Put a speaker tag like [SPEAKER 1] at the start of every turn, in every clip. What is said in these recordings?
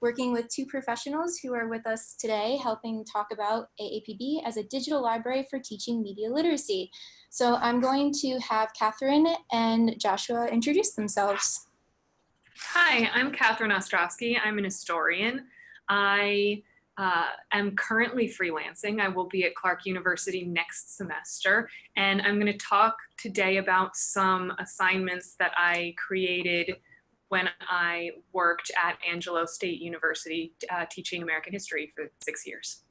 [SPEAKER 1] working with two professionals who are with us today, helping talk about AAPB as a digital library for teaching media literacy. So I'm going to have Kathryn and Joshua introduce themselves.
[SPEAKER 2] Hi, I'm Kathryn Ostrofsky. I'm an historian. I am currently freelancing. I will be at Clark University next semester, and I'm going to talk today about some assignments that I created when I worked at Angelo State University teaching American history for 6 years.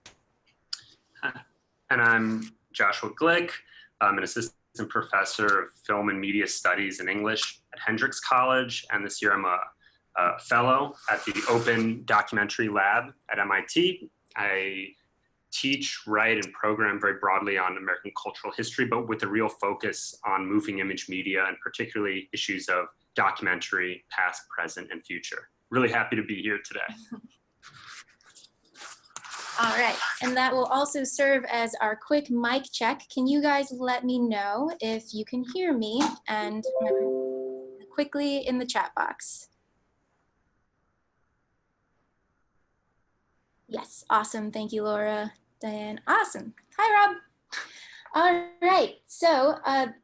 [SPEAKER 3] And I'm Joshua Glick. I'm an assistant professor of film and media studies in English at Hendrix College, and this year I'm a fellow at the Open Documentary Lab at MIT. I teach, write, and program very broadly on American cultural history, but with a real focus on moving image media and particularly issues of documentary, past, present, and future. Really happy to be here today.
[SPEAKER 1] All right, and that will also serve as our quick mic check. Can you guys let me know if you can hear me, and quickly in the chat box? Yes, awesome. Thank you, Laura, Diane. Awesome. Hi, Rob. All right, so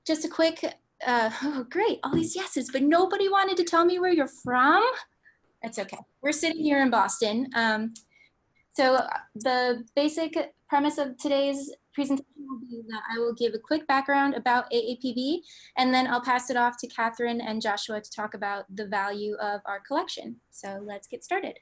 [SPEAKER 1] just a quick, oh, great, all these yeses, but nobody wanted to tell me where you're from. That's okay. We're sitting here in Boston. So the basic premise of today's presentation will be that I will give a quick background about AAPB, and then I'll pass it off to Kathryn and Joshua to talk about the value of our collection. So let's get started.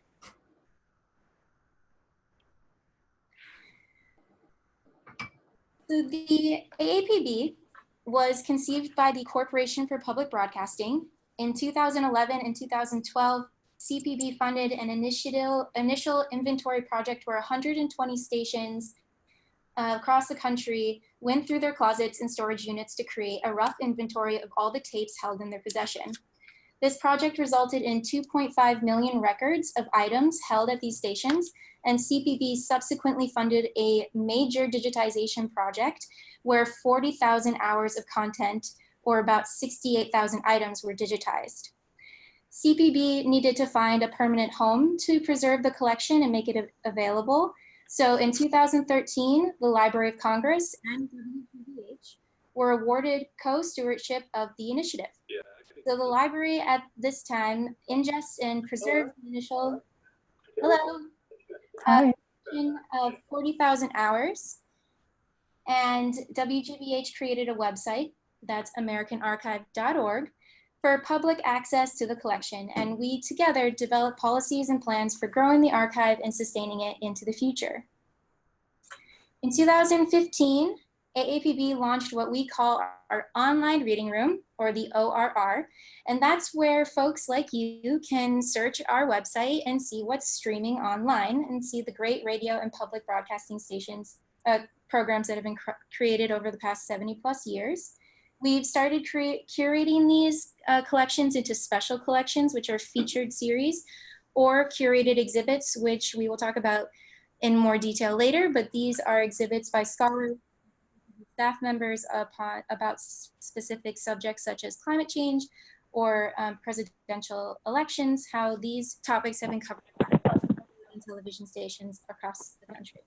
[SPEAKER 1] So the AAPB was conceived by the Corporation for Public Broadcasting. In 2011 and 2012, CPB funded an initial inventory project where 120 stations across the country went through their closets and storage units to create a rough inventory of all the tapes held in their possession. This project resulted in 2.5 million records of items held at these stations, and CPB subsequently funded a major digitization project where 40,000 hours of content, or about 68,000 items, were digitized. CPB needed to find a permanent home to preserve the collection and make it available. So in 2013, the Library of Congress and WGBH were awarded co-stewardship of the initiative. So the library at this time ingests and preserves the initial of 40,000 hours. And WGBH created a website, that's americanarchive.org, for public access to the collection. And we together developed policies and plans for growing the archive and sustaining it into the future. In 2015, AAPB launched what we call our online reading room, or the ORR, and that's where folks like you can search our website and see what's streaming online and see the great radio and public broadcasting stations, programs that have been created over the past 70+ years. We've started curating these collections into special collections, which are featured series, or curated exhibits, which we will talk about in more detail later, but these are exhibits by scholars, staff members about specific subjects such as climate change or presidential elections, how these topics have been covered on television stations across the country.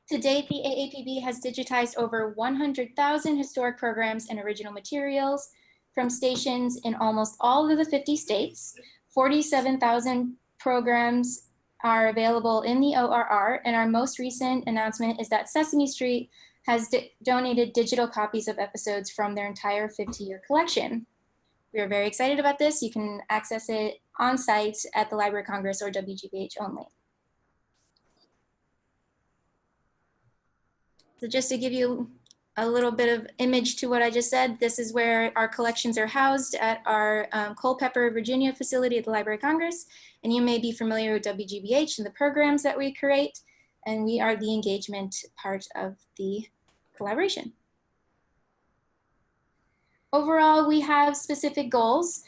[SPEAKER 1] To date, the AAPB has digitized over 100,000 historic programs and original materials from stations in almost all of the 50 states. 47,000 programs are available in the ORR, and our most recent announcement is that Sesame Street has donated digital copies of episodes from their entire 50-year collection. We are very excited about this. You can access it on site at the Library of Congress or WGBH only. So just to give you a little bit of image to what I just said, this is where our collections are housed at our Culpeper, Virginia facility at the Library of Congress. And you may be familiar with WGBH and the programs that we create. And we are the engagement part of the collaboration. Overall, we have specific goals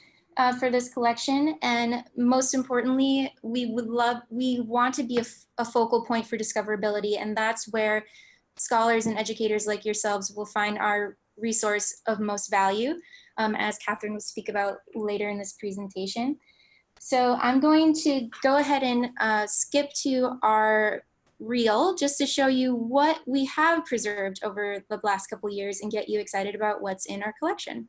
[SPEAKER 1] for this collection. And most importantly, we want to be a focal point for discoverability. And that's where scholars and educators like yourselves will find our resource of most value, as Kathryn will speak about later in this presentation. So I'm going to go ahead and skip to our reel just to show you what we have preserved over the last couple years and get you excited about what's in our collection.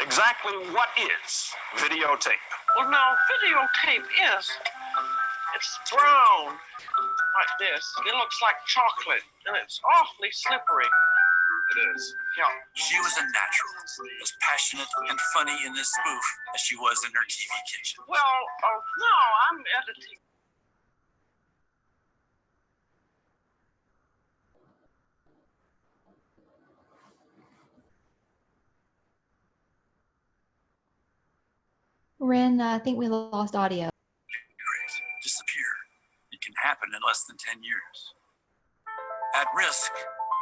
[SPEAKER 4] Exactly what is videotape?
[SPEAKER 5] Well, now, videotape is, it's brown like this. It looks like chocolate, and it's awfully slippery.
[SPEAKER 4] It is.
[SPEAKER 5] Yeah.
[SPEAKER 6] She was a natural, as passionate and funny in this spoof as she was in her TV kitchen.
[SPEAKER 5] Well, no, I'm editing.
[SPEAKER 1] Rin, I think we lost audio.
[SPEAKER 6] Disappear. It can happen in less than 10 years. At Risk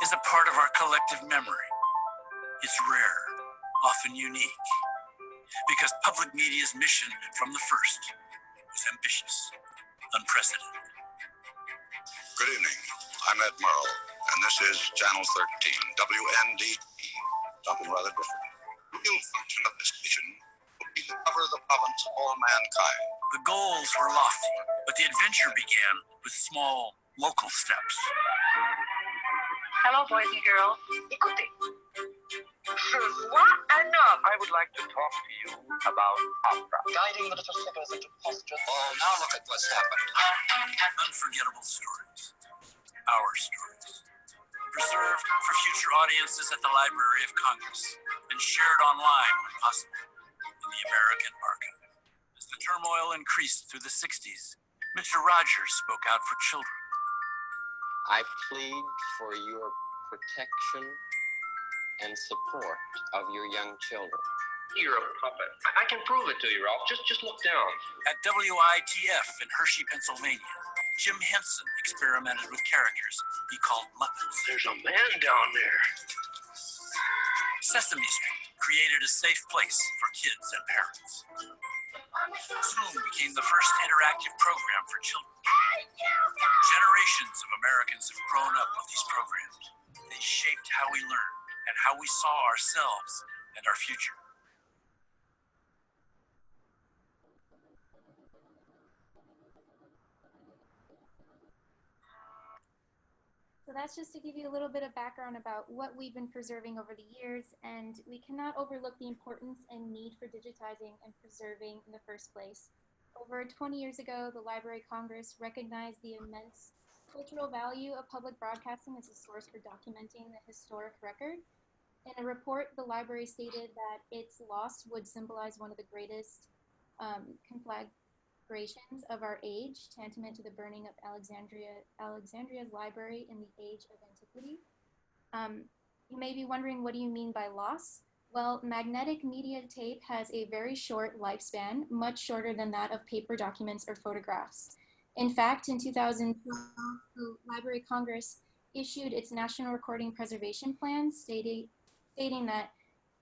[SPEAKER 6] is a part of our collective memory. It's rare, often unique, because public media's mission from the first was ambitious, unprecedented.
[SPEAKER 4] Good evening. I'm Ed Merle, and this is Channel 13, WNDE. Something rather different. The real function of this station will be to cover the province of all mankind.
[SPEAKER 6] The goals were lofty, but the adventure began with small, local steps.
[SPEAKER 7] Hello, boys and girls. Écoutez.
[SPEAKER 5] What? Enough. I would like to talk to you about opera.
[SPEAKER 7] Guiding the little figures into postures.
[SPEAKER 4] Oh, now look at what's happened.
[SPEAKER 6] Unforgettable stories. Our stories. Preserved for future audiences at the Library of Congress and shared online when possible in the American Archive. As the turmoil increased through the 60s, Mr. Rogers spoke out for children.
[SPEAKER 8] I plead for your protection and support of your young children.
[SPEAKER 7] You're a puppet. I can prove it to you, Ralph. Just look down.
[SPEAKER 6] At WITF in Hershey, Pennsylvania, Jim Henson experimented with characters he called Muppets.
[SPEAKER 7] There's a man down there.
[SPEAKER 6] Sesame Street created a safe place for kids and parents. Soon became the first interactive program for children. Generations of Americans have grown up with these programs. They shaped how we learned and how we saw ourselves and our future.
[SPEAKER 1] So that's just to give you a little bit of background about what we've been preserving over the years, and we cannot overlook the importance and need for digitizing and preserving in the first place. Over 20 years ago, the Library of Congress recognized the immense cultural value of public broadcasting as a source for documenting the historic record. In a report, the library stated that its loss would symbolize one of the greatest conflagrations of our age, tantamount to the burning of Alexandria's library in the age of antiquity. You may be wondering, what do you mean by loss? Well, magnetic media tape has a very short lifespan, much shorter than that of paper documents or photographs. In fact, in 2012, the Library of Congress issued its National Recording Preservation Plan, stating that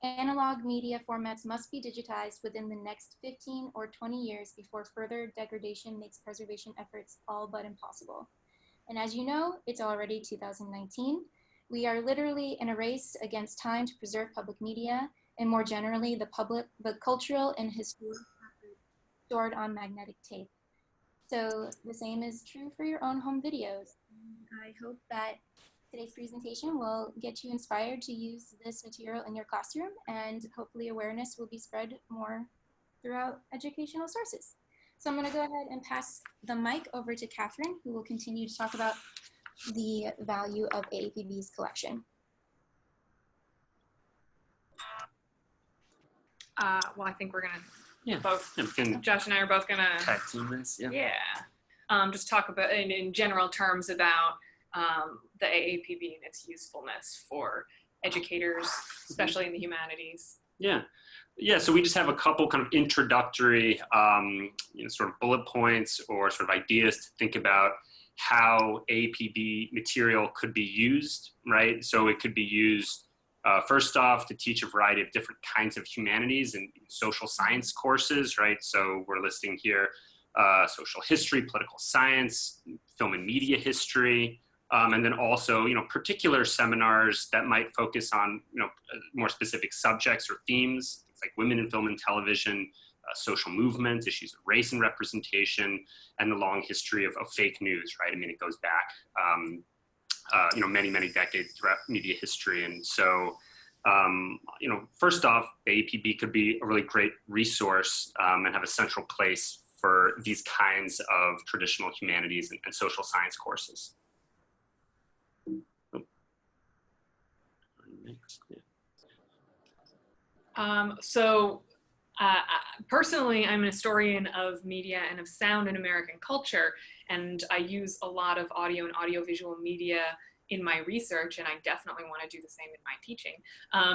[SPEAKER 1] analog media formats must be digitized within the next 15 or 20 years before further degradation makes preservation efforts all but impossible. And as you know, it's already 2019. We are literally in a race against time to preserve public media and more generally the cultural and historical records stored on magnetic tape. So the same is true for your own home videos. I hope that today's presentation will get you inspired to use this material in your classroom, and hopefully awareness will be spread more throughout educational sources. So I'm going to go ahead and pass the mic over to Kathryn, who will continue to talk about the value of AAPB's collection.
[SPEAKER 2] Well, I think we're gonna Josh and I are both gonna
[SPEAKER 3] tag team this.
[SPEAKER 2] Just talk about in general terms about the AAPB and its usefulness for educators, especially in the humanities.
[SPEAKER 3] So we just have a couple kind of introductory, sort of bullet points or sort of ideas to think about how AAPB material could be used, right? So it could be used, first off, to teach a variety of different kinds of humanities and social science courses, right? So we're listing here social history, political science, film and media history, and then also, particular seminars that might focus on, more specific subjects or themes, topics like women in film and television, social movements, issues of race and representation, and the long history of fake news, right? I mean, it goes back, you know, many, many decades throughout media history. And so, you know, first off, the AAPB could be a really great resource and have a central place for these kinds of traditional humanities and social science courses.
[SPEAKER 2] Personally, I'm an historian of media and of sound in American culture, and I use a lot of audio and audiovisual media in my research, and I definitely want to do the same in my teaching.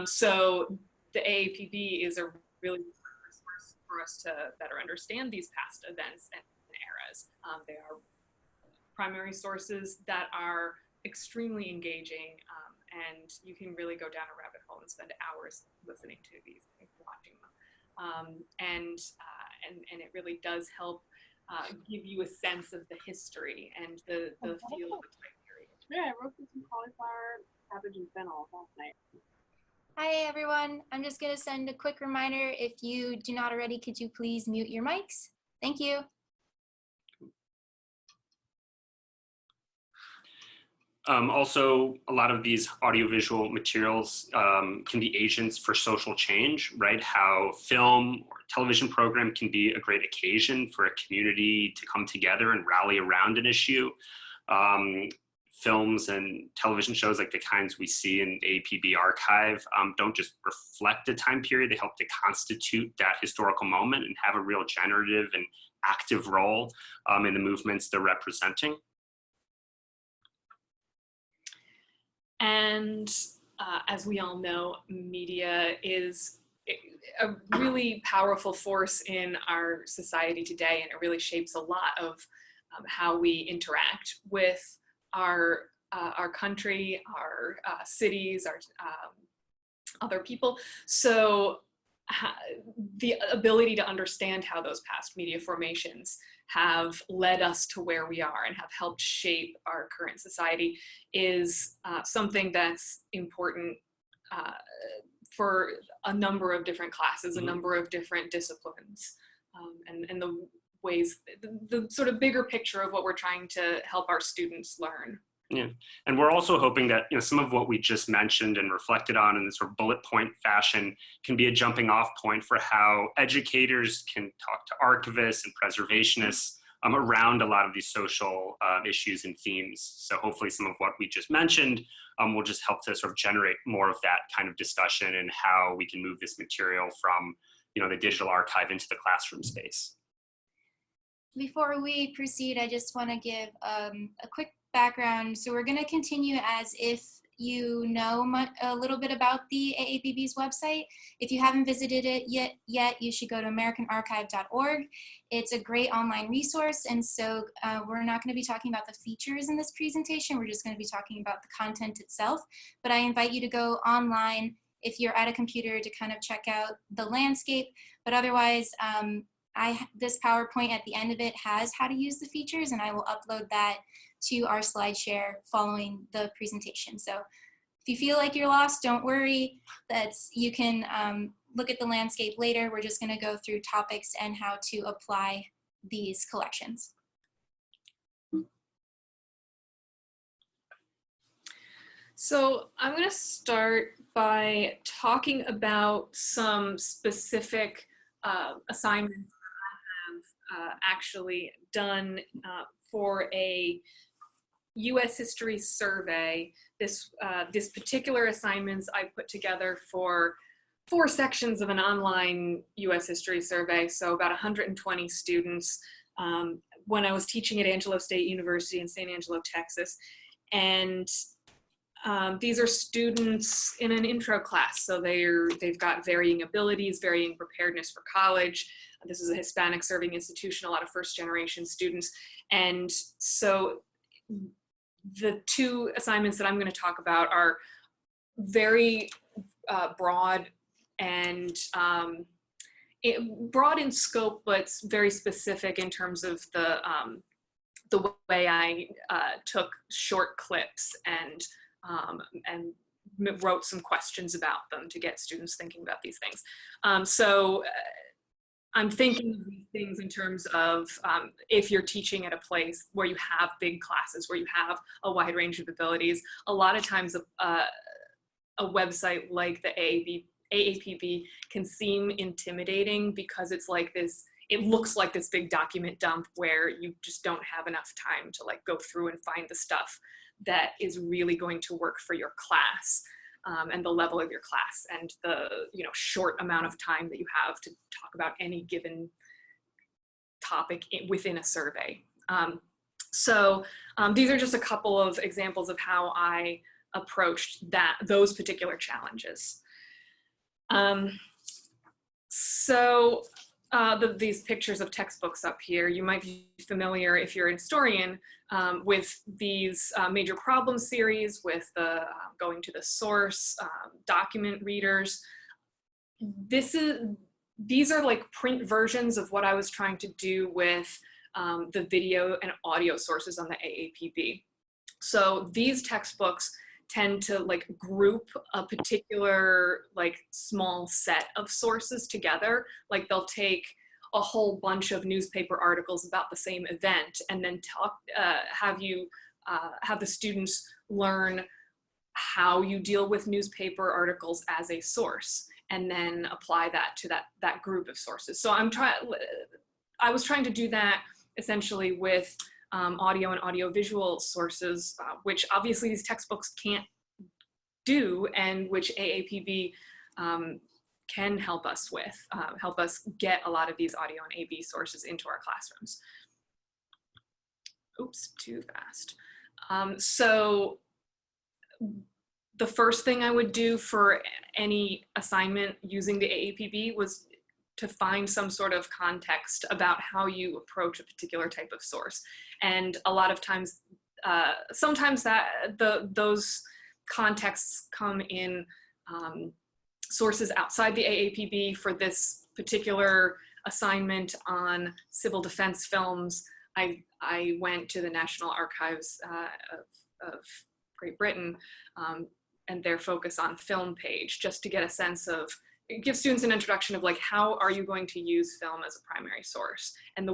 [SPEAKER 2] So the AAPB is a really good resource for us to better understand these past events and eras. They are primary sources that are extremely engaging, and you can really go down a rabbit hole and spend hours listening to these and watching them. And it really does help give you a sense of the history and the feel of the time period.
[SPEAKER 9] Yeah, I roasted some cauliflower, cabbage, and fennel last night.
[SPEAKER 1] Hi everyone, I'm just gonna send a quick reminder. If you do not already, could you please mute your mics? Thank you.
[SPEAKER 3] Also, a lot of these audiovisual materials can be agents for social change, right? How film or television program can be a great occasion for a community to come together and rally around an issue. Films and television shows like the kinds we see in the AAPB archive don't just reflect a time period, they help to constitute that historical moment and have a real generative and active role in the movements they're representing.
[SPEAKER 2] And as we all know, media is a really powerful force in our society today, and it really shapes a lot of how we interact with our country, our cities, our other people. So the ability to understand how those past media formations have led us to where we are and have helped shape our current society is something that's important for a number of different classes, a number of different disciplines, and the ways, the sort of bigger picture of what we're trying to help our students learn.
[SPEAKER 3] Yeah, and we're also hoping that, you know, some of what we just mentioned and reflected on in this sort of bullet point fashion can be a jumping off point for how educators can talk to archivists and preservationists around a lot of these social issues and themes. So hopefully some of what we just mentioned will just help to sort of generate more of that kind of discussion and how we can move this material from, you know, the digital archive into the classroom space.
[SPEAKER 1] Before we proceed, I just want to give a quick background. So we're going to continue as if you know a little bit about the AAPB's website. If you haven't visited it yet, you should go to americanarchive.org. It's a great online resource, and so we're not going to be talking about the features in this presentation. We're just going to be talking about the content itself. But I invite you to go online if you're at a computer to kind of check out the landscape. But otherwise, this PowerPoint at the end of it has how to use the features, and I will upload that to our slide share following the presentation. So if you feel like you're lost, don't worry. You can look at the landscape later. We're just going to go through topics and how to apply these collections.
[SPEAKER 2] So I'm going to start by talking about some specific assignments that I have actually done for a U.S. history survey. This particular assignments I put together for 4 sections of an online U.S. history survey, so about 120 students when I was teaching at Angelo State University in San Angelo, Texas. And these are students in an intro class, so they've got varying abilities, varying preparedness for college. This is a Hispanic serving institution, a lot of first-generation students. And so the 2 assignments that I'm going to talk about are very broad and broad in scope, but very specific in terms of the way I took short clips and wrote some questions about them to get students thinking about these things. I'm thinking of these things in terms of if you're teaching at a place where you have big classes, where you have a wide range of abilities, a lot of times a website like the AAPB can seem intimidating because it's like this, it looks like this big document dump where you just don't have enough time to like go through and find the stuff that is really going to work for your class. And the level of your class and the short amount of time that you have to talk about any given topic within a survey. These are just a couple of examples of how I approached those particular challenges. These pictures of textbooks up here, you might be familiar if you're a historian with these major problem series, with the going to the source, document readers. These are like print versions of what I was trying to do with the video and audio sources on the AAPB. So these textbooks tend to like group a particular like small set of sources together. Like they'll take a whole bunch of newspaper articles about the same event and then have the students learn how you deal with newspaper articles as a source and then apply that to that group of sources. So I was trying to do that essentially with audio and audiovisual sources, which obviously these textbooks can't do, and which AAPB can help us with, help us get a lot of these audio and AV sources into our classrooms. Oops, too fast. So the first thing I would do for any assignment using the AAPB was to find some sort of context about how you approach a particular type of source. And a lot of times, sometimes those contexts come in sources outside the AAPB. For this particular assignment on civil defense films, I went to the National Archives of Great Britain and their focus on film page, just to get a sense of, it gives students an introduction of like, how are you going to use film as a primary source? And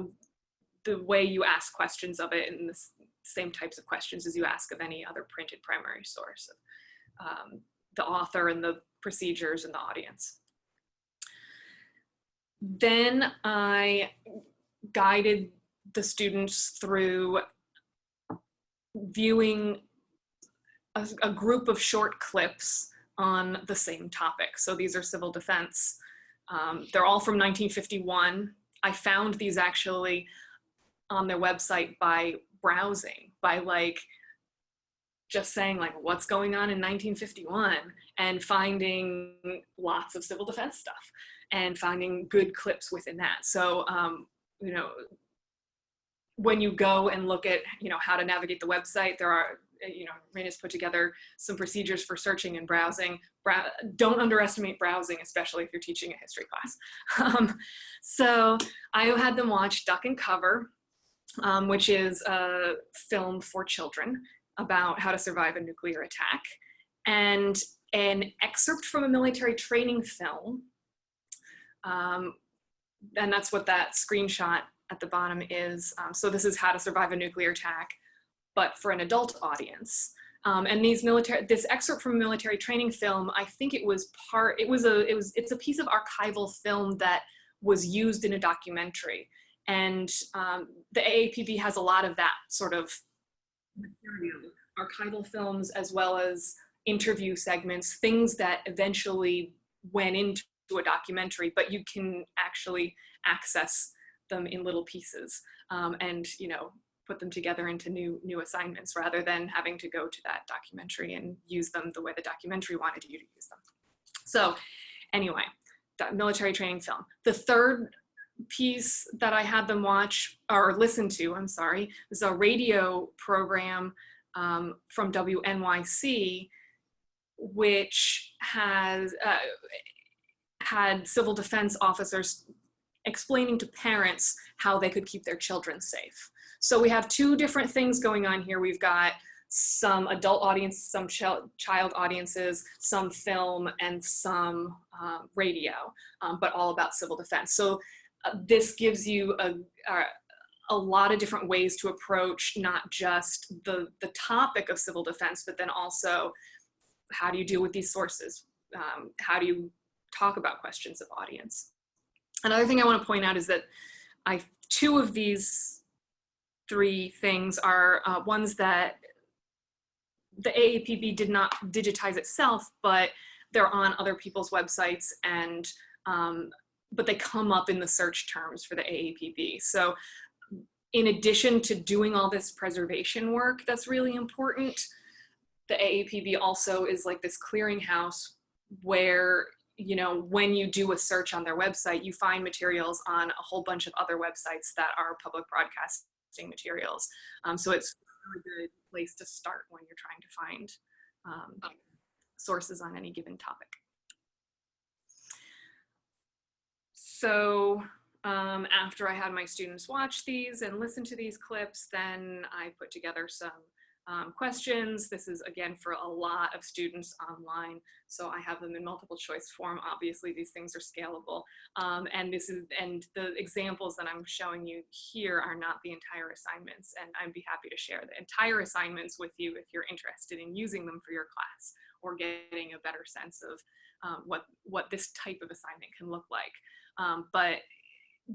[SPEAKER 2] the way you ask questions of it, and the same types of questions as you ask of any other printed primary source, the author and the procedures and the audience. Then I guided the students through viewing a group of short clips on the same topic. So these are civil defense. They're all from 1951. I found these actually on their website by browsing, by like just saying like, what's going on in 1951, and finding lots of civil defense stuff and finding good clips within that. So, you know, when you go and look at, you know, how to navigate the website, there are, you know, Rena's put together some procedures for searching and browsing. Don't underestimate browsing, especially if you're teaching a history class. So I had them watch Duck and Cover, which is a film for children about how to survive a nuclear attack, and an excerpt from a military training film. And that's what that screenshot at the bottom is. So this is how to survive a nuclear attack, but for an adult audience. And this excerpt from a military training film, I think it's a piece of archival film that was used in a documentary. And the AAPB has a lot of that sort of material, archival films, as well as interview segments, things that eventually went into a documentary, but you can actually access them in little pieces, and, you know, put them together into new assignments, rather than having to go to that documentary and use them the way the documentary wanted you to use them. So anyway, that military training film. The third piece that I had them watch, or listen to, I'm sorry, was a radio program from WNYC, which has had civil defense officers explaining to parents how they could keep their children safe. So we have two different things going on here. We've got some adult audience, some child audiences, some film, and some radio, but all about civil defense. So this gives you a lot of different ways to approach not just the topic of civil defense, but then also how do you deal with these sources? How do you talk about questions of audience? Another thing I want to point out is that two of these three things are ones that the AAPB did not digitize itself, but they're on other people's websites, and but they come up in the search terms for the AAPB. So in addition to doing all this preservation work that's really important, the AAPB also is like this clearinghouse where, you know, when you do a search on their website, you find materials on a whole bunch of other websites that are public broadcasting materials. So it's a really good place to start when you're trying to find sources on any given topic. So after I had my students watch these and listen to these clips, then I put together some questions. This is again for a lot of students online, so I have them in multiple choice form. Obviously these things are scalable, and the examples that I'm showing you here are not the entire assignments, and I'd be happy to share the entire assignments with you if you're interested in using them for your class or getting a better sense of what this type of assignment can look like. But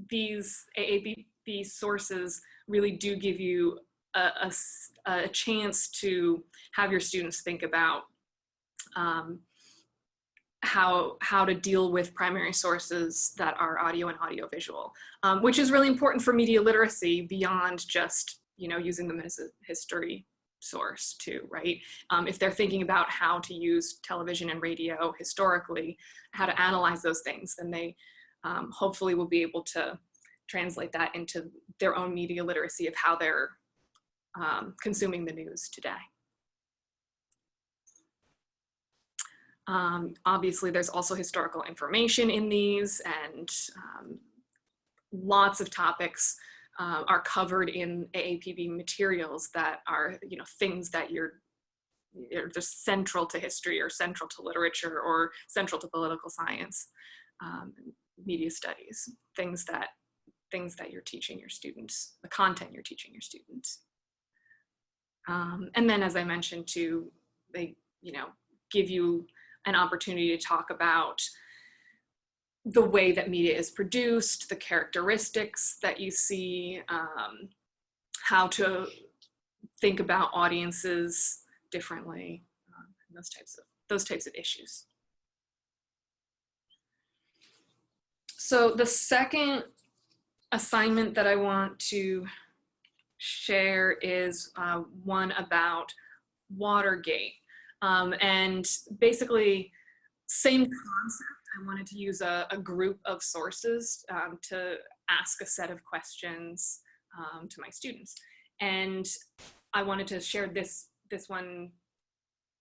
[SPEAKER 2] these AAPB sources really do give you a chance to have your students think about how to deal with primary sources that are audio and audiovisual, which is really important for media literacy beyond just, you know, using them as a history source too, right? If they're thinking about how to use television and radio historically, how to analyze those things, then they hopefully will be able to translate that into their own media literacy of how they're consuming the news today. Obviously, there's also historical information in these, and lots of topics are covered in AAPB materials that are, you know, things that you're just central to history or central to literature or central to political science, media studies, things that you're teaching your students, the content you're teaching your students. And then, as I mentioned too, they, you know, give you an opportunity to talk about the way that media is produced, the characteristics that you see, how to think about audiences differently, and those types of issues. So the second assignment that I want to share is one about Watergate. And basically, same concept. I wanted to use a group of sources to ask a set of questions to my students. And I wanted to share this one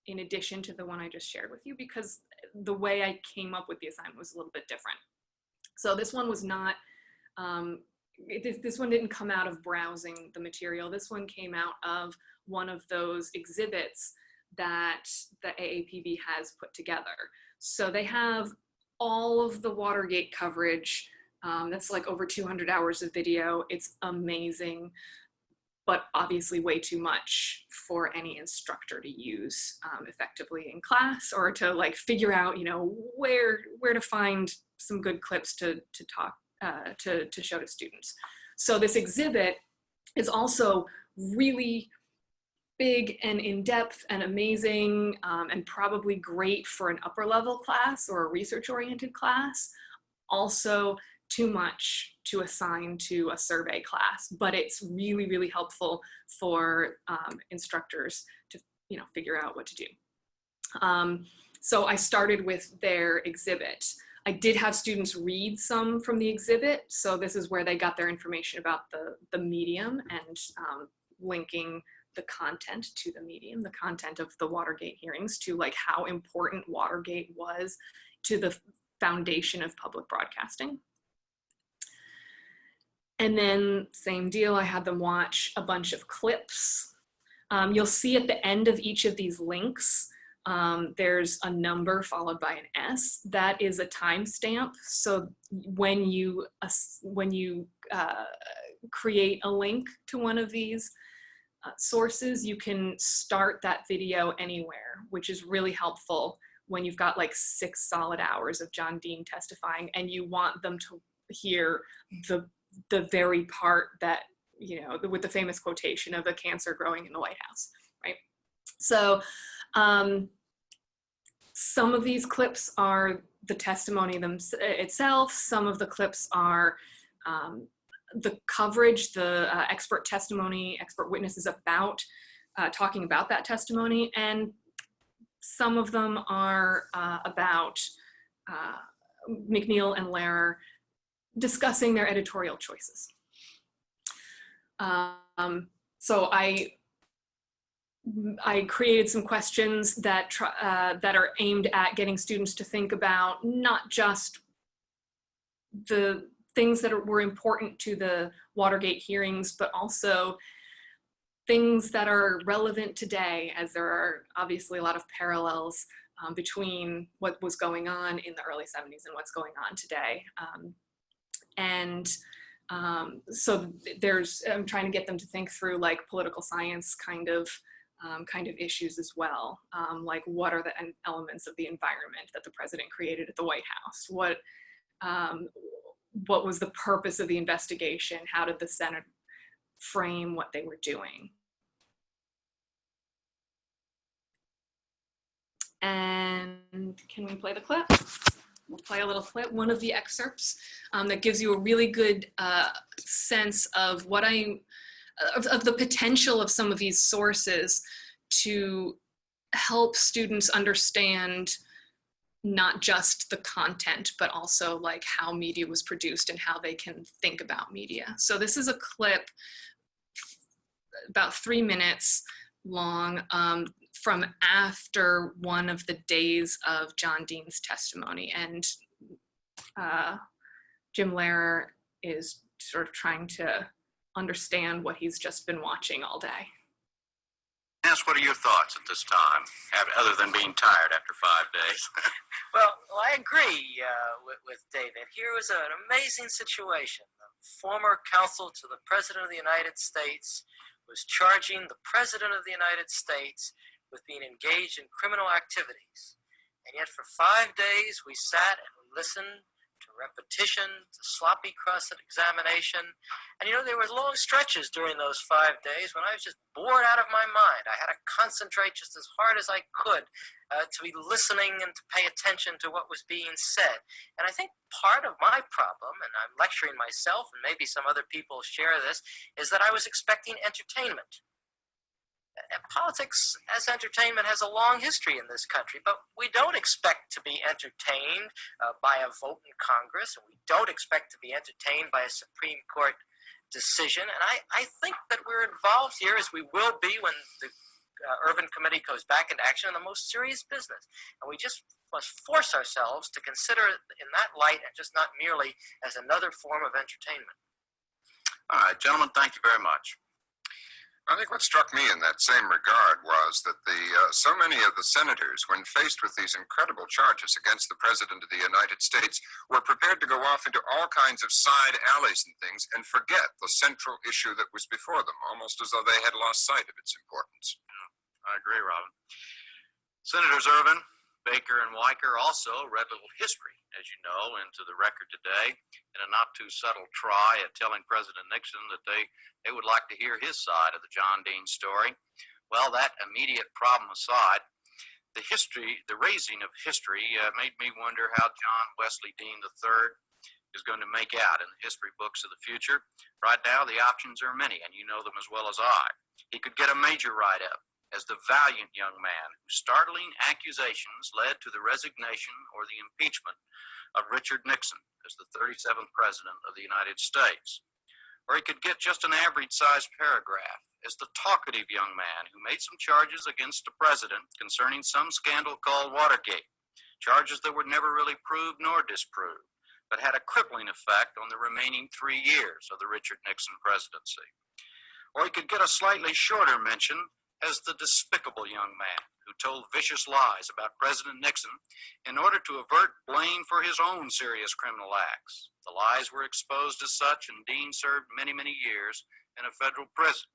[SPEAKER 2] in addition to the one I just shared with you, because the way I came up with the assignment was a little bit different. So this one was not, this one didn't come out of browsing the material. This one came out of one of those exhibits that the AAPB has put together. So they have all of the Watergate coverage. That's like over 200 hours of video. It's amazing, but obviously way too much for any instructor to use effectively in class, or to like figure out, you know, where to find some good clips to talk, to show to students. So this exhibit is also really big and in-depth and amazing, and probably great for an upper level class or a research-oriented class. Also too much to assign to a survey class, but it's really, really helpful for instructors to, you know, figure out what to do. So I started with their exhibit. I did have students read some from the exhibit, so this is where they got their information about the medium and linking the content to the medium, the content of the Watergate hearings, to like how important Watergate was to the foundation of public broadcasting. And then same deal, I had them watch a bunch of clips. You'll see at the end of each of these links, there's a number followed by an S. That is a timestamp. So when you create a link to one of these sources, you can start that video anywhere, which is really helpful when you've got like 6 solid hours of John Dean testifying and you want them to hear the very part that, you know, with the famous quotation of a cancer growing in the White House, right? So some of these clips are the testimony itself. Some of the clips are the coverage, the expert testimony, expert witnesses about talking about that testimony, and some of them are about McNeil and Lehrer discussing their editorial choices. So I created some questions that are aimed at getting students to think about not just the things that were important to the Watergate hearings, but also things that are relevant today, as there are obviously a lot of parallels between what was going on in the early 70s and what's going on today. So I'm trying to get them to think through like political science kind of issues as well. Like what are the elements of the environment that the president created at the White House? What was the purpose of the investigation? How did the Senate frame what they were doing? And can we play the clip? We'll play a little clip, one of the excerpts that gives you a really good sense of what of the potential of some of these sources to help students understand not just the content, but also like how media was produced and how they can think about media. So this is a clip about 3 minutes long from after one of the days of John Dean's testimony. And Jim Lehrer is sort of trying to understand what he's just been watching all day.
[SPEAKER 6] Yes, what are your thoughts at this time, other than being tired after 5 days?
[SPEAKER 10] Well, I agree with David. Here was an amazing situation. The former counsel to the President of the United States was charging the President of the United States with being engaged in criminal activities. And yet for 5 days, we sat and we listened to repetition, to sloppy cross-examination. And you know, there were long stretches during those 5 days when I was just bored out of my mind. I had to concentrate just as hard as I could to be listening and to pay attention to what was being said. And I think part of my problem, and I'm lecturing myself, and maybe some other people share this, is that I was expecting entertainment. Politics as entertainment has a long history in this country, but we don't expect to be entertained by a vote in Congress, and we don't expect to be entertained by a Supreme Court decision. And I think that we're involved here, as we will be when the Urban Committee goes back into action, in the most serious business. And we just must force ourselves to consider it in that light and just not merely as another form of entertainment.
[SPEAKER 6] All right, gentlemen, thank you very much.
[SPEAKER 11] I think what struck me in that same regard was that so many of the senators, when faced with these incredible charges against the President of the United States, were prepared to go off into all kinds of side alleys and things and forget the central issue that was before them, almost as though they had lost sight of its importance.
[SPEAKER 6] I agree, Robin. Senators Ervin, Baker, and Weicker also read a little history, as you know, into the record today in a not too subtle try at telling President Nixon that they would like to hear his side of the John Dean story. Well, that immediate problem aside, the raising of history made me wonder how John Wesley Dean III is going to make out in the history books of the future. Right now, the options are many, and you know them as well as I. He could get a major write-up as the valiant young man whose startling accusations led to the resignation or the impeachment of Richard Nixon as the 37th President of the United States. Or he could get just an average-sized paragraph as the talkative young man who made some charges against the President concerning some scandal called Watergate, charges that were never really proved nor disproved, but had a crippling effect on the remaining 3 years of the Richard Nixon presidency. Or he could get a slightly shorter mention
[SPEAKER 12] as the despicable young man who told vicious lies about President Nixon in order to avert blame for his own serious criminal acts. The lies were exposed as such, and Dean served many, many years in a federal prison.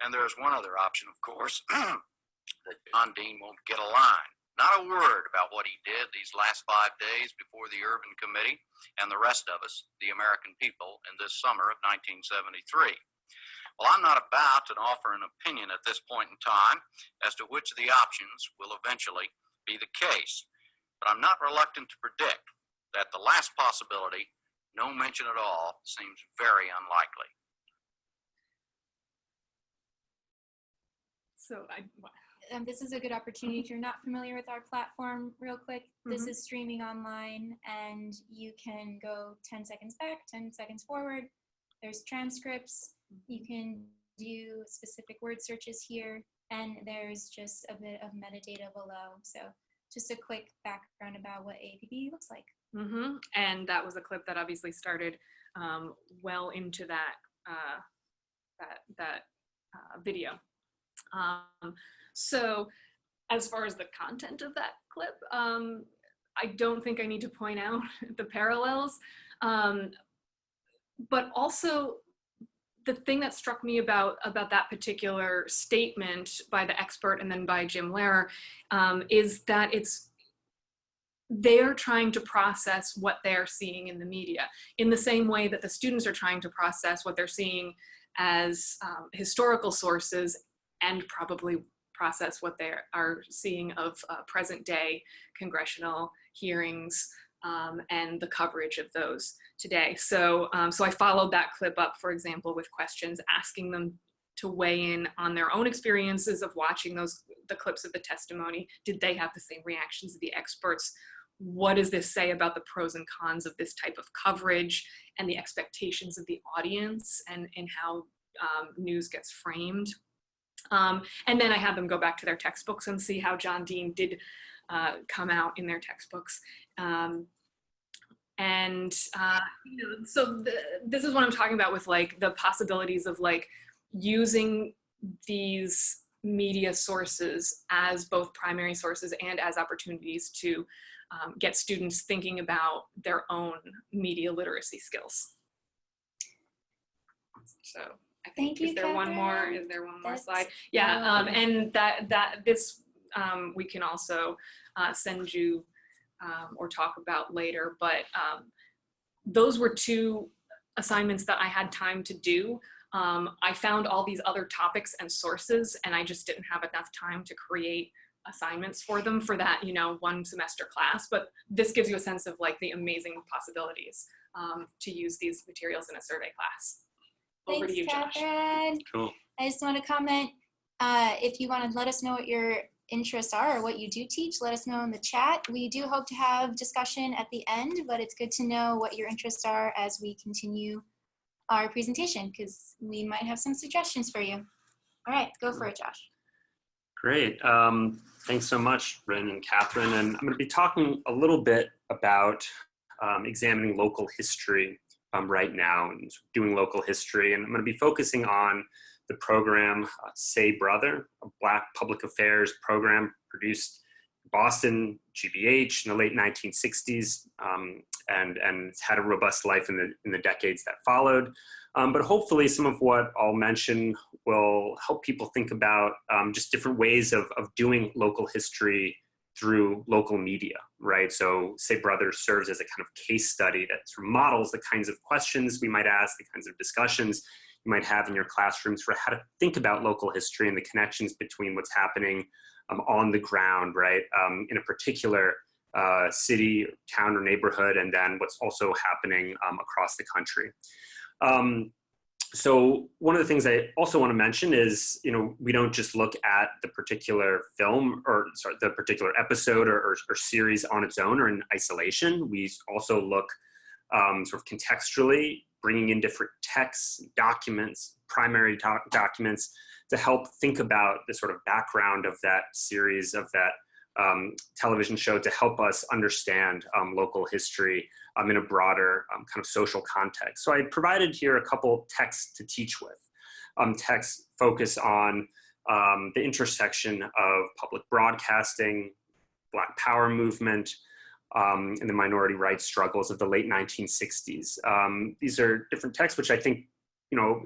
[SPEAKER 12] And there's one other option, of course, that John Dean won't get a line. Not a word about what he did these last 5 days before the Urban Committee and the rest of us, the American people, in this summer of 1973. Well, I'm not about to offer an opinion at this point in time as to which of the options will eventually be the case, but I'm not reluctant to predict that the last possibility, no mention at all, seems very unlikely.
[SPEAKER 2] So
[SPEAKER 1] this is a good opportunity. If you're not familiar with our platform, real quick, this is streaming online, and you can go 10 seconds back, 10 seconds forward. There's transcripts. You can do specific word searches here, and there's just a bit of metadata below. So just a quick background about what AAPB looks like.
[SPEAKER 2] And that was a clip that obviously started well into that video. So as far as the content of that clip, I don't think I need to point out the parallels, but also the thing that struck me about that particular statement by the expert and then by Jim Lehrer is that they're trying to process what they're seeing in the media in the same way that the students are trying to process what they're seeing as historical sources, and probably process what they are seeing of present day congressional hearings and the coverage of those today. So I followed that clip up, for example, with questions, asking them to weigh in on their own experiences of watching the clips of the testimony. Did they have the same reactions as the experts? What does this say about the pros and cons of this type of coverage and the expectations of the audience and how news gets framed? And then I had them go back to their textbooks and see how John Dean did come out in their textbooks. So this is what I'm talking about with like the possibilities of like using these media sources as both primary sources and as opportunities to get students thinking about their own media literacy skills. So I think, is there one more slide? Yeah, and this we can also send you or talk about later, but those were 2 assignments that I had time to do. I found all these other topics and sources, and I just didn't have enough time to create assignments for them for that, 1 semester class. But this gives you a sense of like the amazing possibilities to use these materials in a survey class. Over to you, Josh.
[SPEAKER 1] Kathryn.
[SPEAKER 3] Cool.
[SPEAKER 1] I just want to comment, if you want to let us know what your interests are or what you do teach, let us know in the chat. We do hope to have discussion at the end, but it's good to know what your interests are as we continue our presentation, because we might have some suggestions for you. All right, go for it, Josh.
[SPEAKER 3] Great. Thanks so much, Bryn and Kathryn. And I'm going to be talking a little bit about examining local history right now and doing local history. And I'm going to be focusing on the program Say Brother, a Black public affairs program produced in Boston, GBH in the late 1960s, and it's had a robust life in the decades that followed. But hopefully some of what I'll mention will help people think about just different ways of doing local history through local media, right? So Say Brother serves as a kind of case study that sort of models the kinds of questions we might ask, the kinds of discussions you might have in your classrooms for how to think about local history and the connections between what's happening on the ground, right? In a particular city, town, or neighborhood, and then what's also happening across the country. So one of the things I also want to mention is, we don't just look at the particular film or the particular episode or series on its own or in isolation. We also look sort of contextually, bringing in different texts, documents, primary documents to help think about the sort of background of that series, of that television show, to help us understand local history in a broader kind of social context. So I provided here a couple texts to teach with. Texts focus on the intersection of public broadcasting, Black Power movement, and the minority rights struggles of the late 1960s. These are different texts which I think,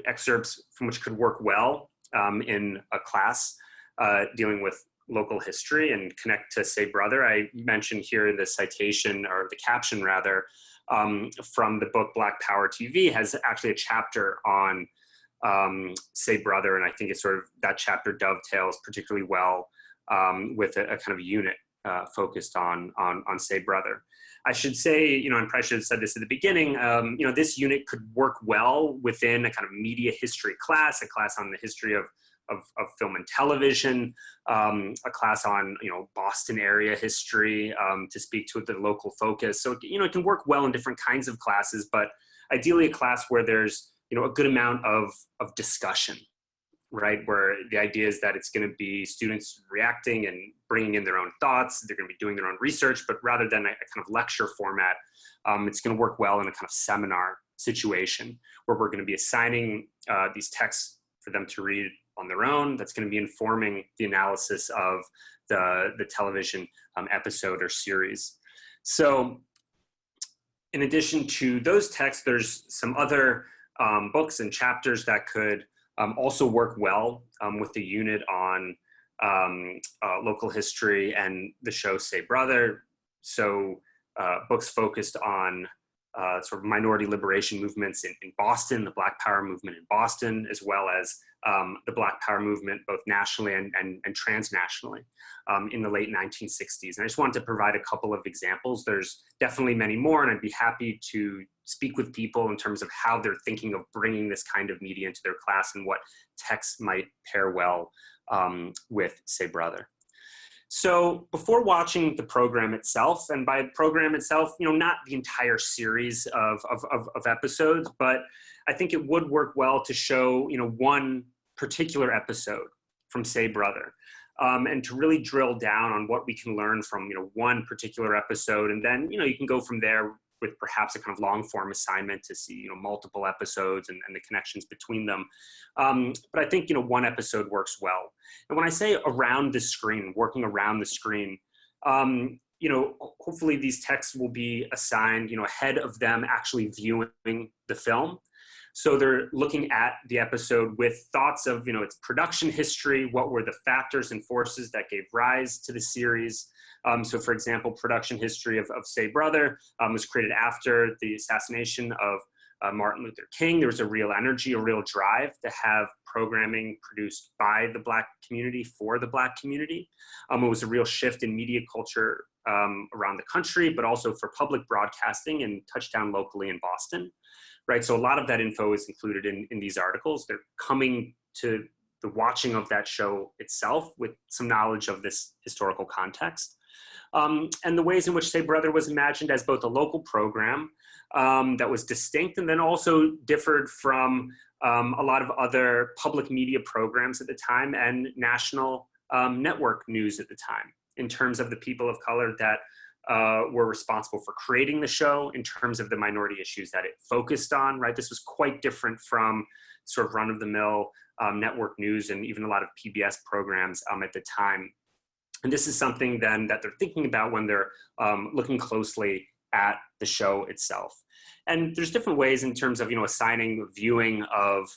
[SPEAKER 3] excerpts from which could work well in a class dealing with local history and connect to Say Brother. I mentioned here the citation, or the caption rather, from the book Black Power TV has actually a chapter on Say Brother, and I think it's sort of, that chapter dovetails particularly well with a kind of unit focused on Say Brother. I should say, and I probably should have said this at the beginning, this unit could work well within a kind of media history class, a class on the history of film and television, a class on, Boston area history, to speak to the local focus. So, it can work well in different kinds of classes, but ideally a class where there's, a good amount of discussion, right? Where the idea is that it's going to be students reacting and bringing in their own thoughts. They're going to be doing their own research, but rather than a kind of lecture format, it's going to work well in a kind of seminar situation where we're going to be assigning these texts for them to read on their own. That's going to be informing the analysis of the television episode or series. So in addition to those texts, there's some other books and chapters that could also work well with the unit on local history and the show Say Brother. So books focused on sort of minority liberation movements in Boston, the Black Power movement in Boston, as well as the Black Power movement both nationally and transnationally in the late 1960s. And I just wanted to provide a couple of examples. There's definitely many more, and I'd be happy to speak with people in terms of how they're thinking of bringing this kind of media into their class and what texts might pair well with Say Brother. So before watching the program itself, and by program itself, not the entire series of episodes, but I think it would work well to show, one particular episode from Say Brother, and to really drill down on what we can learn from, one particular episode. And then, you can go from there with perhaps a kind of long form assignment to see, multiple episodes and the connections between them. But I think, one episode works well. And when I say around the screen, working around the screen, hopefully these texts will be assigned, ahead of them actually viewing the film. So they're looking at the episode with thoughts of, its production history, what were the factors and forces that gave rise to the series. So for example, production history of Say Brother was created after the assassination of Martin Luther King. There was a real energy, a real drive to have programming produced by the Black community for the Black community. It was a real shift in media culture around the country, but also for public broadcasting and touched down locally in Boston, right? So a lot of that info is included in these articles. They're coming to the watching of that show itself with some knowledge of this historical context. And the ways in which Say Brother was imagined as both a local program that was distinct and then also differed from a lot of other public media programs at the time and national network news at the time, in terms of the people of color that were responsible for creating the show, in terms of the minority issues that it focused on, right? This was quite different from sort of run-of-the-mill network news and even a lot of PBS programs at the time. And this is something then that they're thinking about when they're looking closely at the show itself. And there's different ways in terms of, assigning viewing of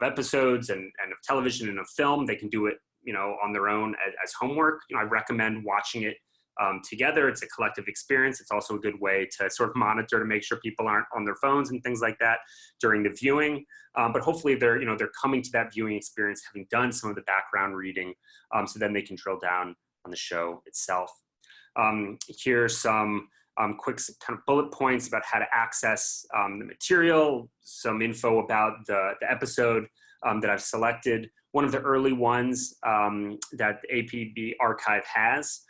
[SPEAKER 3] episodes and of television and of film. They can do it, on their own as homework. I recommend watching it together. It's a collective experience. It's also a good way to sort of monitor to make sure people aren't on their phones and things like that during the viewing. But hopefully they're coming to that viewing experience having done some of the background reading, so then they can drill down on the show itself. Here's some quick kind of bullet points about how to access the material, some info about the episode that I've selected. One of the early ones that the AAPB archive has.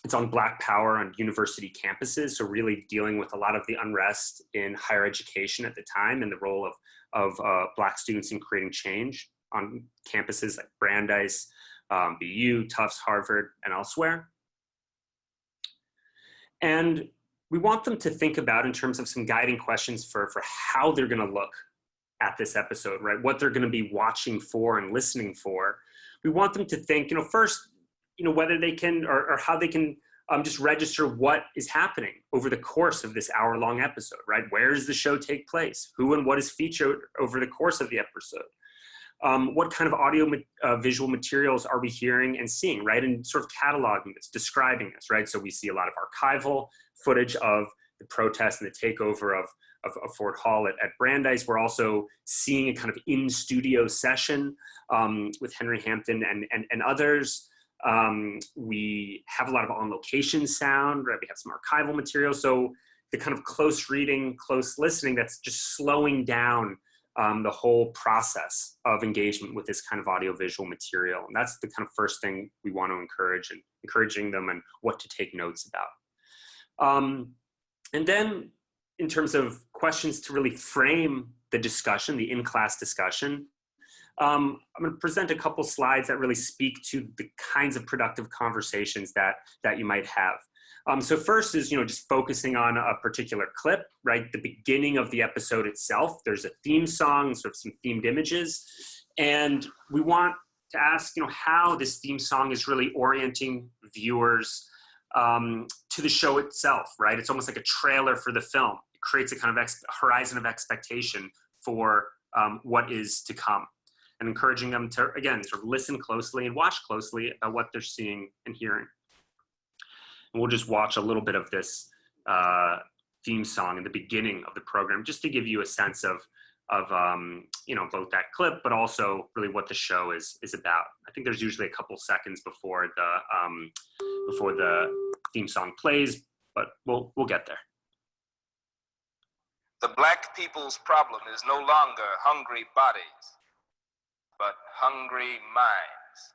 [SPEAKER 3] It's on Black Power on university campuses, so really dealing with a lot of the unrest in higher education at the time and the role of Black students in creating change on campuses like Brandeis, BU, Tufts, Harvard, and elsewhere. And we want them to think about in terms of some guiding questions for how they're going to look at this episode, right? What they're going to be watching for and listening for. We want them to think, first, whether they can or how they can just register what is happening over the course of this hour-long episode, right? Where does the show take place? Who and what is featured over the course of the episode? What kind of audio visual materials are we hearing and seeing, right? And sort of cataloging this, describing this, right? So we see a lot of archival footage of the protest and the takeover of Fort Hall at Brandeis. We're also seeing a kind of in-studio session with Henry Hampton and others. We have a lot of on-location sound, right? We have some archival material. So the kind of close reading, close listening, that's just slowing down the whole process of engagement with this kind of audiovisual material. And that's the kind of first thing we want to encourage, and encouraging them and what to take notes about. And then in terms of questions to really frame the discussion, the in-class discussion, I'm going to present a couple slides that really speak to the kinds of productive conversations that you might have. So first is, just focusing on a particular clip, right? The beginning of the episode itself, there's a theme song, sort of some themed images. And we want to ask, how this theme song is really orienting viewers to the show itself, right? It's almost like a trailer for the film. It creates a kind of horizon of expectation for what is to come, and encouraging them to, again, sort of listen closely and watch closely at what they're seeing and hearing. And we'll just watch a little bit of this theme song in the beginning of the program, just to give you a sense of both that clip, but also really what the show is about. I think there's usually a couple seconds before the theme song plays, but we'll get there.
[SPEAKER 13] The black people's problem is no longer hungry bodies, but hungry minds.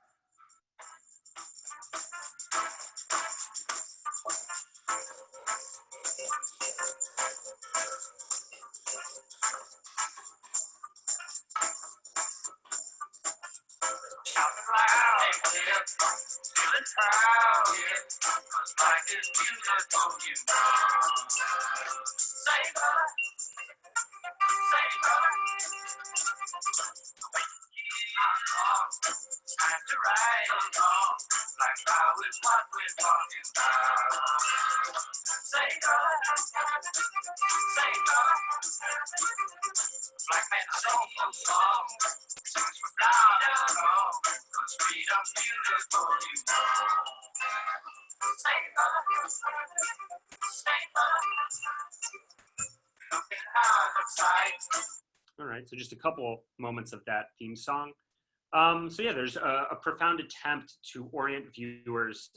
[SPEAKER 6] Feeling proud, yeah, 'cause life is beautiful, you know. Say bye, say bye. Time to ride along, like how is what we're talking about. Say bye, say bye. Black man sing a song, songs for loud and long, 'cause freedom's beautiful, you know. Say bye, say bye. Looking out of sight.
[SPEAKER 3] All right, so just a couple moments of that theme song. So yeah, there's a profound attempt to orient viewers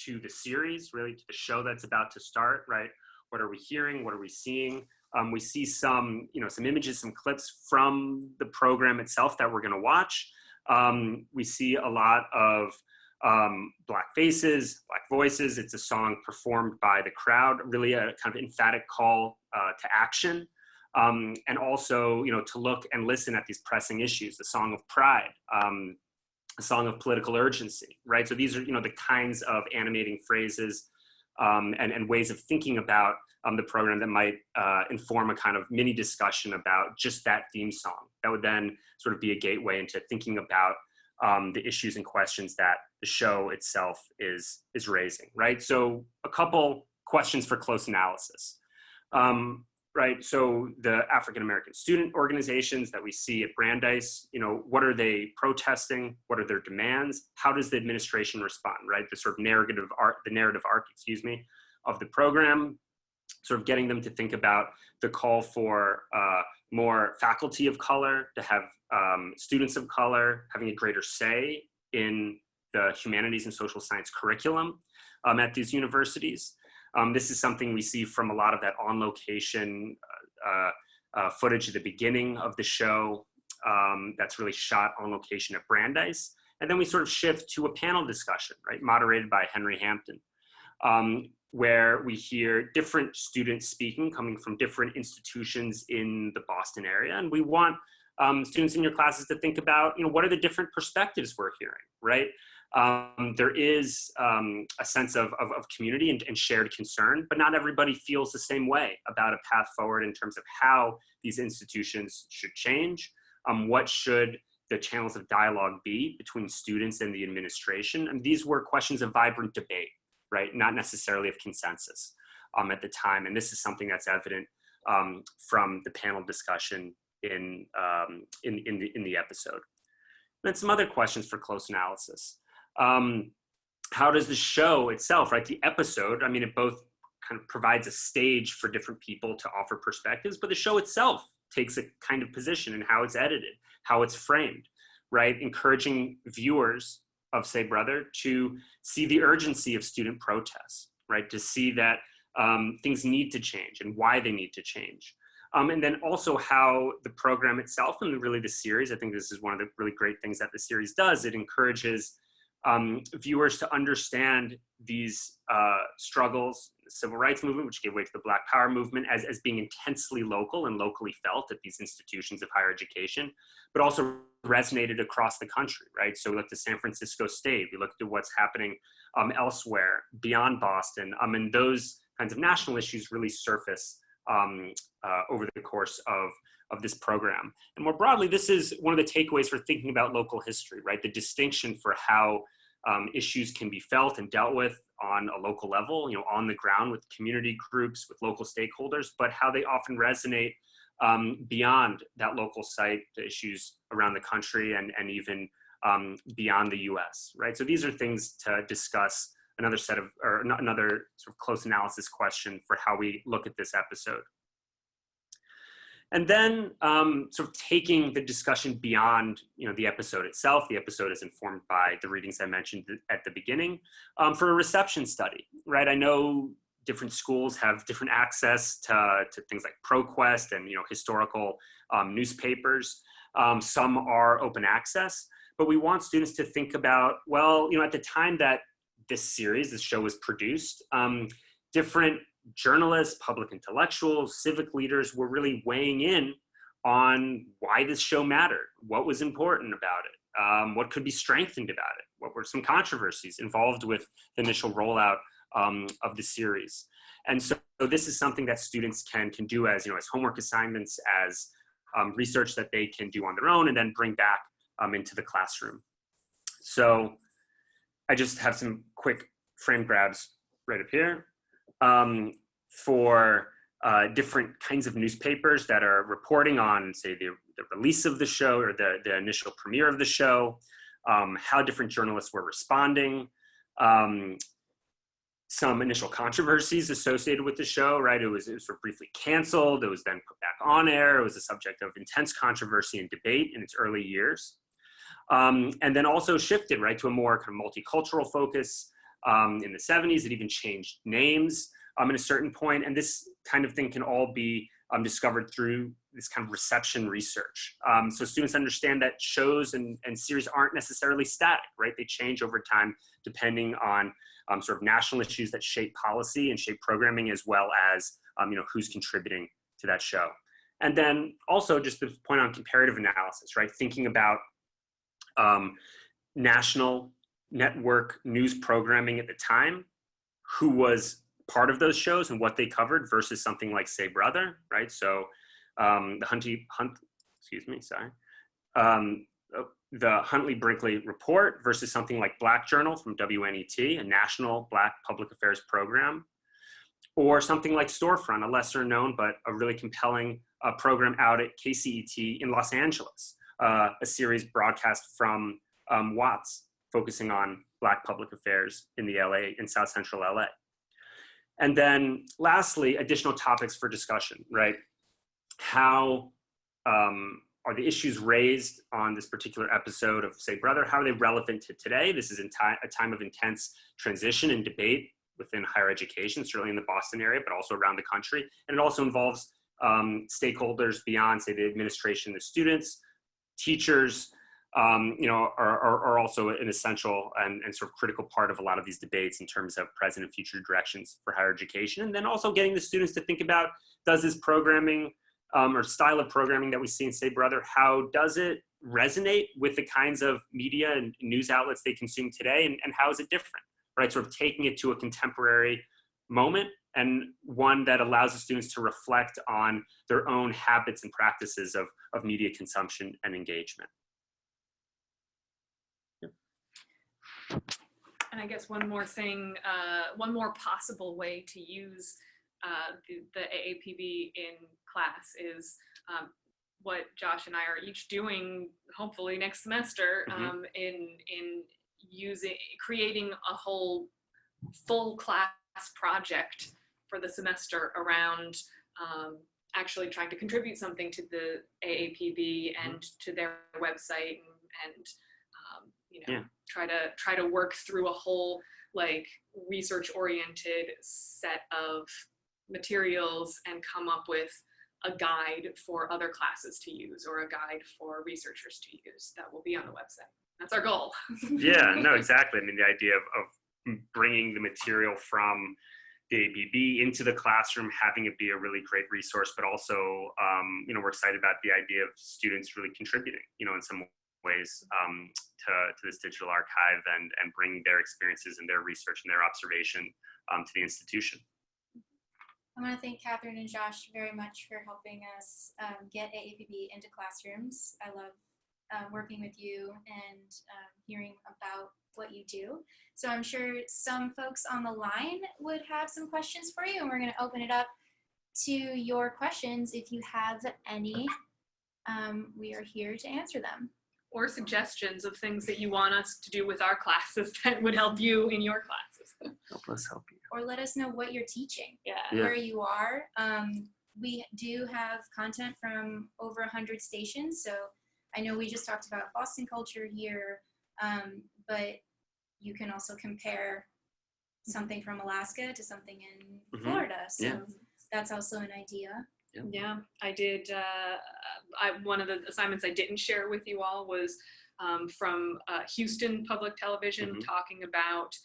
[SPEAKER 3] to the series, really to the show that's about to start, right? What are we hearing? What are we seeing? We see some images, some clips from the program itself that we're going to watch. We see a lot of black faces, black voices. It's a song performed by the crowd, really a kind of emphatic call to action. And also, to look and listen at these pressing issues, the song of pride, a song of political urgency, right? So these are, the kinds of animating phrases and ways of thinking about the program that might inform a kind of mini discussion about just that theme song. That would then sort of be a gateway into thinking about the issues and questions that the show itself is raising, right? So a couple questions for close analysis. Right, so the African-American student organizations that we see at Brandeis, what are they protesting? What are their demands? How does the administration respond, right? The sort of narrative arc, of the program, sort of getting them to think about the call for more faculty of color, to have students of color having a greater say in the humanities and social science curriculum at these universities. This is something we see from a lot of that on-location footage at the beginning of the show that's really shot on location at Brandeis. And then we sort of shift to a panel discussion, right, moderated by Henry Hampton, where we hear different students speaking, coming from different institutions in the Boston area. And we want students in your classes to think about, what are the different perspectives we're hearing, right? There is a sense of community and shared concern, but not everybody feels the same way about a path forward in terms of how these institutions should change. What should the channels of dialogue be between students and the administration? And these were questions of vibrant debate, right? Not necessarily of consensus at the time. And this is something that's evident from the panel discussion in the episode. And then some other questions for close analysis. How does the show itself, right, the episode, I mean, it both kind of provides a stage for different people to offer perspectives, but the show itself takes a kind of position in how it's edited, how it's framed, right? Encouraging viewers of Say Brother to see the urgency of student protests, right? To see that things need to change and why they need to change. And then also how the program itself and really the series, I think this is one of the really great things that the series does, it encourages viewers to understand these struggles, the civil rights movement, which gave way to the Black Power movement, as being intensely local and locally felt at these institutions of higher education, but also resonated across the country, right? So we looked at San Francisco State, we looked at what's happening elsewhere beyond Boston, and those kinds of national issues really surface over the course of this program. And more broadly, this is one of the takeaways for thinking about local history, right? The distinction for how issues can be felt and dealt with on a local level, you know, on the ground with community groups, with local stakeholders, but how they often resonate beyond that local site to issues around the country and even beyond the US, right? So these are things to discuss another set of, or another sort of close analysis question for how we look at this episode. And then sort of taking the discussion beyond, you know, the episode itself. The episode is informed by the readings I mentioned at the beginning for a reception study, right? I know different schools have different access to things like ProQuest and, you know, historical newspapers. Some are open access, but we want students to think about, well, you know, at the time that this show was produced, different journalists, public intellectuals, civic leaders were really weighing in on why this show mattered, what was important about it, what could be strengthened about it, what were some controversies involved with the initial rollout of the series. And so this is something that students can do as, you know, as homework assignments, as research that they can do on their own and then bring back into the classroom. So I just have some quick frame grabs right up here for different kinds of newspapers that are reporting on, say, the release of the show or the initial premiere of the show, how different journalists were responding, some initial controversies associated with the show, right? It was sort of briefly canceled. It was then put back on air. It was a subject of intense controversy and debate in its early years. And then also shifted, right, to a more kind of multicultural focus in the 70s. It even changed names at a certain point. And this kind of thing can all be discovered through this kind of reception research. So students understand that shows and series aren't necessarily static, right? They change over time depending on sort of national issues that shape policy and shape programming, as well as you know, who's contributing to that show. And then also just the point on comparative analysis, right? Thinking about national network news programming at the time, who was part of those shows and what they covered versus something like Say Brother, right? So the Huntley-Brinkley Report versus something like Black Journal from WNET, a national Black public affairs program, or something like Storefront, a lesser known but a really compelling program out at KCET in Los Angeles, a series broadcast from Watts, focusing on Black public affairs in South Central LA. And then lastly, additional topics for discussion, right? How are the issues raised on this particular episode of Say Brother, how are they relevant to today? This is a time of intense transition and debate within higher education, certainly in the Boston area, but also around the country. And it also involves stakeholders beyond, say, the administration, the students, teachers, you know, are also an essential and sort of critical part of a lot of these debates in terms of present and future directions for higher education. And then also getting the students to think about, does this programming or style of programming that we see in Say Brother, how does it resonate with the kinds of media and news outlets they consume today, and how is it different, right? Sort of taking it to a contemporary moment, and one that allows the students to reflect on their own habits and practices of media consumption and engagement.
[SPEAKER 2] And I guess one more thing, one more possible way to use the AAPB in class is what Josh and I are each doing, hopefully next semester, in creating a whole full class project for the semester around actually trying to contribute something to the AAPB and to their website, and try to work through a whole like research-oriented set of materials and come up with a guide for other classes to use, or a guide for researchers to use that will be on the website. That's our goal.
[SPEAKER 3] Yeah, no, exactly. I mean, the idea of bringing the material from the AAPB into the classroom, having it be a really great resource, but also, we're excited about the idea of students really contributing, in some ways to this digital archive and bringing their experiences and their research and their observation to the institution.
[SPEAKER 1] I want to thank Kathryn and Josh very much for helping us get AAPB into classrooms. I love working with you and hearing about what you do. So I'm sure some folks on the line would have some questions for you, and we're going to open it up to your questions. If you have any, we are here to answer them.
[SPEAKER 2] Or suggestions of things that you want us to do with our classes that would help you in your classes.
[SPEAKER 3] Help us help you.
[SPEAKER 1] Or let us know what you're teaching,
[SPEAKER 2] yeah.
[SPEAKER 1] Where you are. We do have content from over 100 stations. So I know we just talked about Boston culture here, but you can also compare something from Alaska to something in Florida. So that's also an idea.
[SPEAKER 2] Yeah, I did. One of the assignments I didn't share with you all was from Houston Public Television, talking about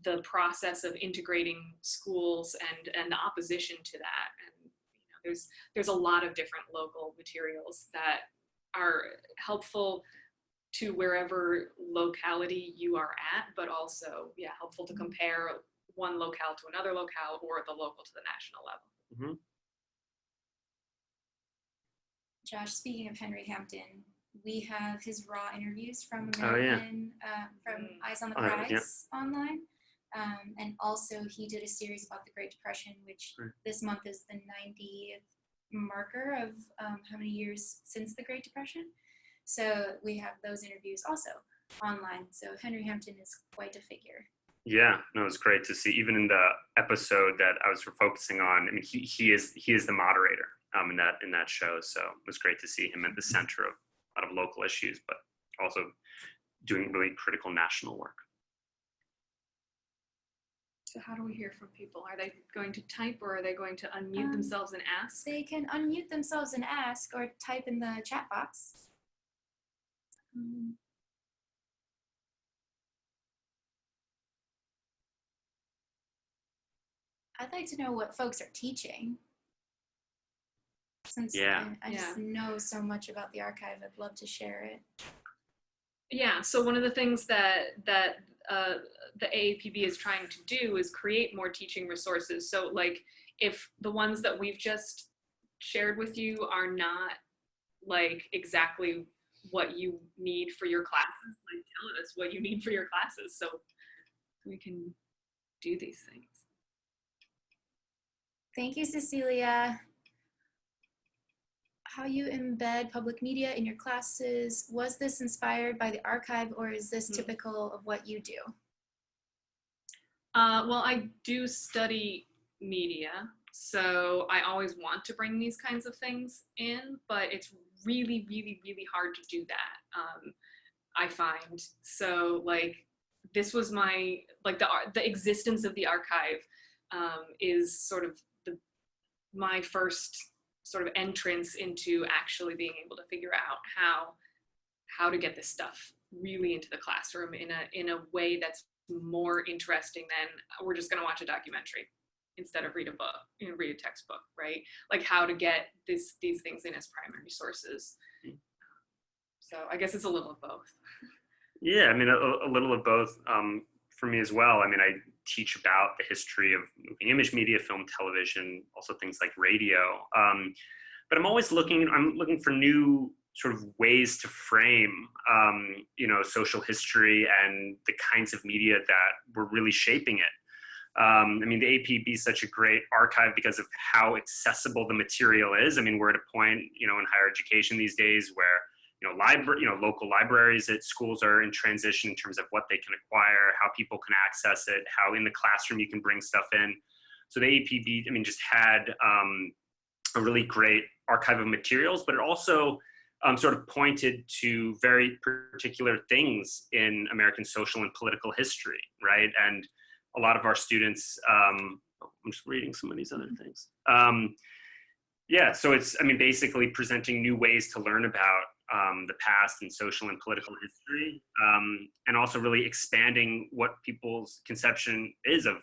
[SPEAKER 2] the process of integrating schools and the opposition to that. And there's a lot of different local materials that are helpful to wherever locality you are at, but also helpful to compare one locale to another locale, or the local to the national level.
[SPEAKER 1] Josh, speaking of Henry Hampton, we have his raw interviews from American, from Eyes on the Prize online. And also he did a series about the Great Depression, which this month is the 90th marker of how many years since the Great Depression. So we have those interviews also online. So Henry Hampton is quite a figure.
[SPEAKER 3] Yeah, no, it's great to see. Even in the episode that I was focusing on, I mean, he is the moderator in that show. So it was great to see him at the center of a lot of local issues, but also doing really critical national work.
[SPEAKER 2] So how do we hear from people? Are they going to type, or are they going to unmute themselves and ask?
[SPEAKER 1] They can unmute themselves and ask, or type in the chat box. I'd like to know what folks are teaching. Since I just know so much about the archive, I'd love to share it.
[SPEAKER 2] Yeah, so one of the things that the AAPB is trying to do is create more teaching resources. So like, if the ones that we've just shared with you are not like exactly what you need for your classes, like tell us what you need for your classes so we can do these things.
[SPEAKER 1] Thank you, Cecilia. How you embed public media in your classes. Was this inspired by the archive, or is this typical of what you do?
[SPEAKER 2] Well, I do study media, so I always want to bring these kinds of things in, but it's really, really, really hard to do that, I find. So like, this was my, like the existence of the archive is sort of my first sort of entrance into actually being able to figure out how to get this stuff really into the classroom in a way that's more interesting than we're just going to watch a documentary instead of read a book, read a textbook, right? Like how to get these things in as primary sources. So I guess it's a little of both.
[SPEAKER 3] Yeah, I mean, a little of both for me as well. I mean, I teach about the history of moving image media, film, television, also things like radio. But I'm always looking for new sort of ways to frame, social history and the kinds of media that were really shaping it. I mean, the AAPB is such a great archive because of how accessible the material is. I mean, we're at a point, in higher education these days where, local libraries at schools are in transition in terms of what they can acquire, how people can access it, how in the classroom you can bring stuff in. So the AAPB, I mean, just had a really great archive of materials, but it also sort of pointed to very particular things in American social and political history, right? And a lot of our students, I'm just reading some of these other things. So it's, I mean, basically presenting new ways to learn about the past and social and political history, and also really expanding what people's conception is of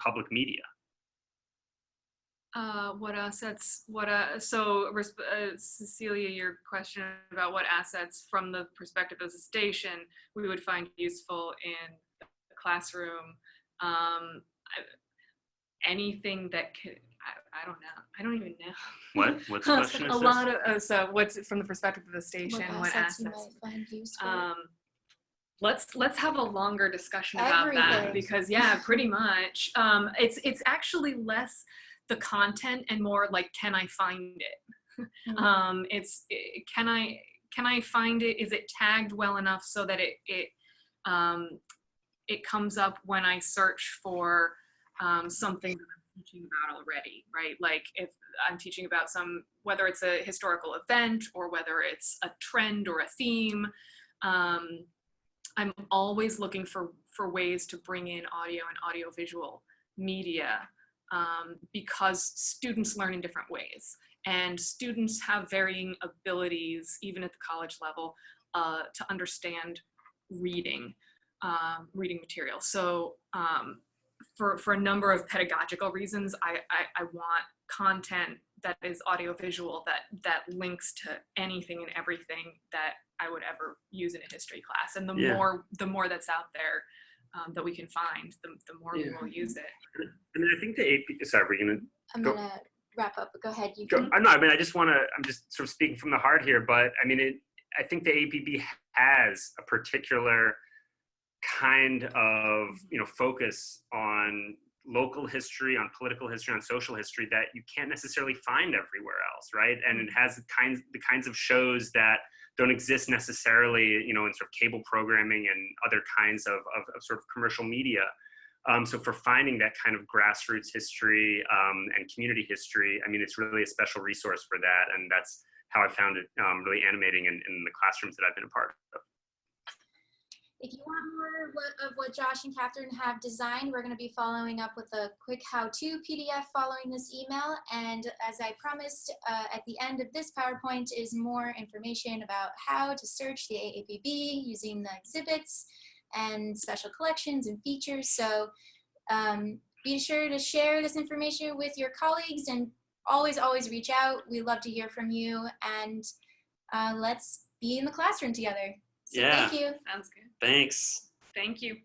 [SPEAKER 3] public media.
[SPEAKER 2] Cecilia, your question about what assets from the perspective of the station we would find useful in the classroom. Anything that could, I don't know. I don't even know.
[SPEAKER 3] What's the question?
[SPEAKER 2] A lot of, so what's from the perspective of the station, what assets
[SPEAKER 1] you might find useful?
[SPEAKER 2] Let's have a longer discussion about that, because pretty much. It's actually less the content and more like, can I find it? Can I find it? Is it tagged well enough so that it comes up when I search for something that I'm teaching about already, right? Like if I'm teaching about whether it's a historical event or whether it's a trend or a theme, I'm always looking for ways to bring in audio and audiovisual media, because students learn in different ways, and students have varying abilities, even at the college level, to understand reading material. So for a number of pedagogical reasons, I want content that is audiovisual, that links to anything and everything that I would ever use in a history class. And the more that's out there that we can find, the more we will use it.
[SPEAKER 3] And I think the AP, sorry, we're gonna
[SPEAKER 1] I'm gonna wrap up, but go ahead.
[SPEAKER 3] I'm just sort of speaking from the heart here, but I mean, I think the AAPB has a particular kind of, focus on local history, on political history, on social history that you can't necessarily find everywhere else, right? And it has the kinds of shows that don't exist necessarily, in sort of cable programming and other kinds of sort of commercial media. So for finding that kind of grassroots history and community history, I mean, it's really a special resource for that. And that's how I found it really animating in the classrooms that I've been a part of.
[SPEAKER 1] If you want more of what Josh and Kathryn have designed, we're going to be following up with a quick how-to PDF following this email. And as I promised, at the end of this PowerPoint is more information about how to search the AAPB using the exhibits and special collections and features. So be sure to share this information with your colleagues, and always reach out. We love to hear from you, and let's be in the classroom together. So thank you.
[SPEAKER 2] Sounds good.
[SPEAKER 3] Thanks.
[SPEAKER 2] Thank you.